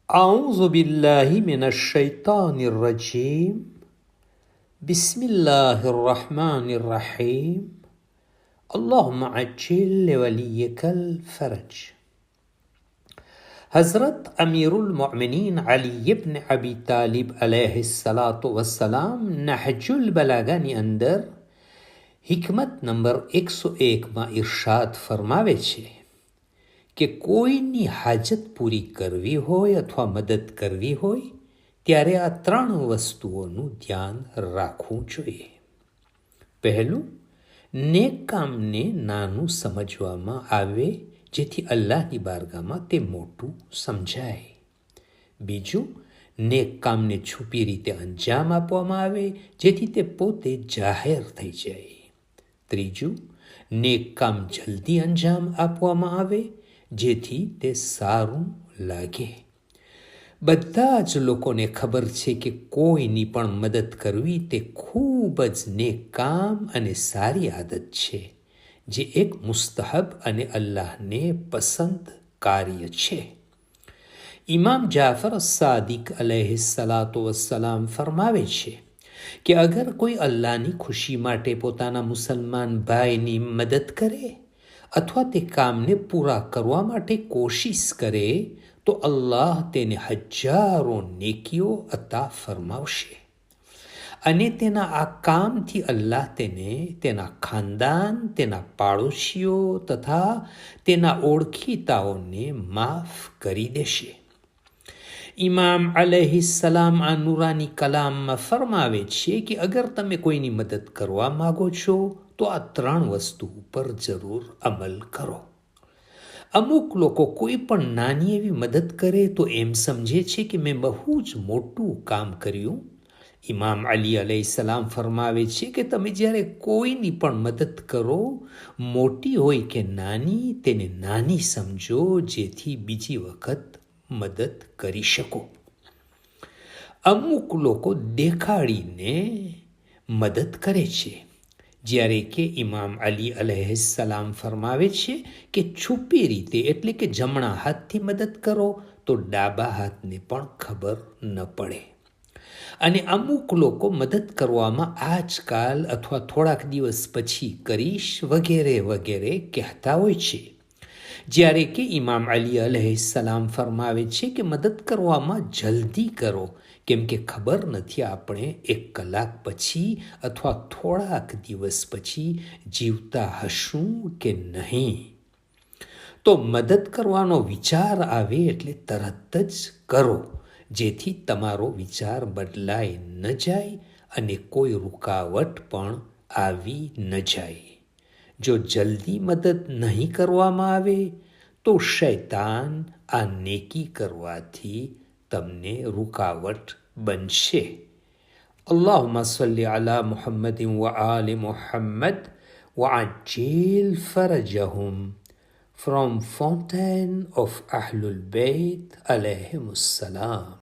أعوذ بالله من الشيطان الرجيم بسم الله الرحمن الرحيم اللهم عجل لوليك الفرج. हज़रत अमीरुल मोमिनीन अली इब्न अबी तालिब अलैहिस्सलातु वस्सलाम नहजुल बलागाની અંદર હિકમત નંબર 101માં ઇરશાદ ફરમાવે છે કે કોઈની હાજત પૂરી કરવી હોય અથવા મદદ કરવી હોય ત્યારે આ ત્રણ વસ્તુઓનું ધ્યાન રાખવું જોઈએ. પહેલું, નેક કામને નાનું સમજવામાં આવે જેથી અલ્લાહની બારગાહમાં તે મોટું સમજાય. બીજું, નેક કામને છુપી રીતે અંજામ આપવામાં આવે જેથી તે પોતે જાહેર થઈ જાય. ત્રીજું, નેક કામ જલ્દી અંજામ આપવામાં આવે જેથી તે સારું લાગે. બધા જ લોકોને ખબર છે કે કોઈની પણ મદદ કરવી તે ખૂબ જ નેક કામ અને સારી આદત છે, જે એક મુસ્તહબ અને અલ્લાહને પસંદ કાર્ય છે. ઇમામ જાફર સાદિક અલૈહિસ્સલાતુ વસ્સલામ ફરમાવે છે કે અગર કોઈ અલ્લાહની ખુશી માટે પોતાના મુસલમાન ભાઈની મદદ કરે અથવા તે કામને પૂરા કરવા માટે કોશિશ કરે તો અલ્લાહ તેને હજારો નેકીઓ અતા ફરમાવશે અને તેના આ કામથી અલ્લાહ તેને તેના ખાનદાન, તેના પાડોશીઓ તથા તેના ઓળખીતાઓને માફ કરી દેશે. ઇમામ અલૈહિસ્સલામ આ નુરાની કલામમાં ફરમાવે છે કે અગર તમે કોઈની મદદ કરવા માગો છો તો આ ત્રણ વસ્તુ ઉપર જરૂર અમલ કરો. અમુક લોકો કોઈ પણ નાની એવી મદદ કરે તો એમ સમજે છે કે મેં બહુ જ મોટું કામ કર્યું. ઇમામ અલી અલૈહિસ્સલામ ફરમાવે છે કે તમે જ્યારે કોઈની પણ મદદ કરો, મોટી હોય કે નાની, તેને નાની સમજો જેથી બીજી વખત મદદ કરી શકો. અમુક લોકો દેખાડીને મદદ કરે છે, જ્યારે કે ઇમામ અલી અલૈહિસ્સલામ ફરમાવે છે કે છુપી રીતે એટલે કે જમણા હાથથી મદદ કરો તો ડાબા હાથને પણ ખબર ન પડે. અને અમુક લોકો મદદ કરવામાં આજકાલ અથવા થોડાક દિવસ પછી કરીશ વગેરે વગેરે કહેતા હોય છે, જ્યારે કે ઇમામ અલી અલૈહિસ્સલામ ફરમાવે છે કે મદદ કરવામાં જલ્દી કરો, કેમ કે ખબર નથી આપણે 1 કલાક પછી અથવા થોડાક દિવસ પછી જીવતા હશું કે નહીં. તો મદદ કરવાનો વિચાર આવે એટલે તરત જ કરો, જેથી તમારો વિચાર બદલાઈ ન જાય અને કોઈ રૂકાવટ પણ આવી ન જાય. જો જલ્દી મદદ નહીં કરવામાં આવે તો શૈતાન આ નેકી કરવાથી તમને રૂકાવટ બનશે. અલ્લાહુમ્મા સલ્લી અલા મુહમ્મદિન વ આલિ મુહમ્મદ વ અજ્જિલ ફરજહુમ. From Fountain of Ahlul Bayt alayhimus salam.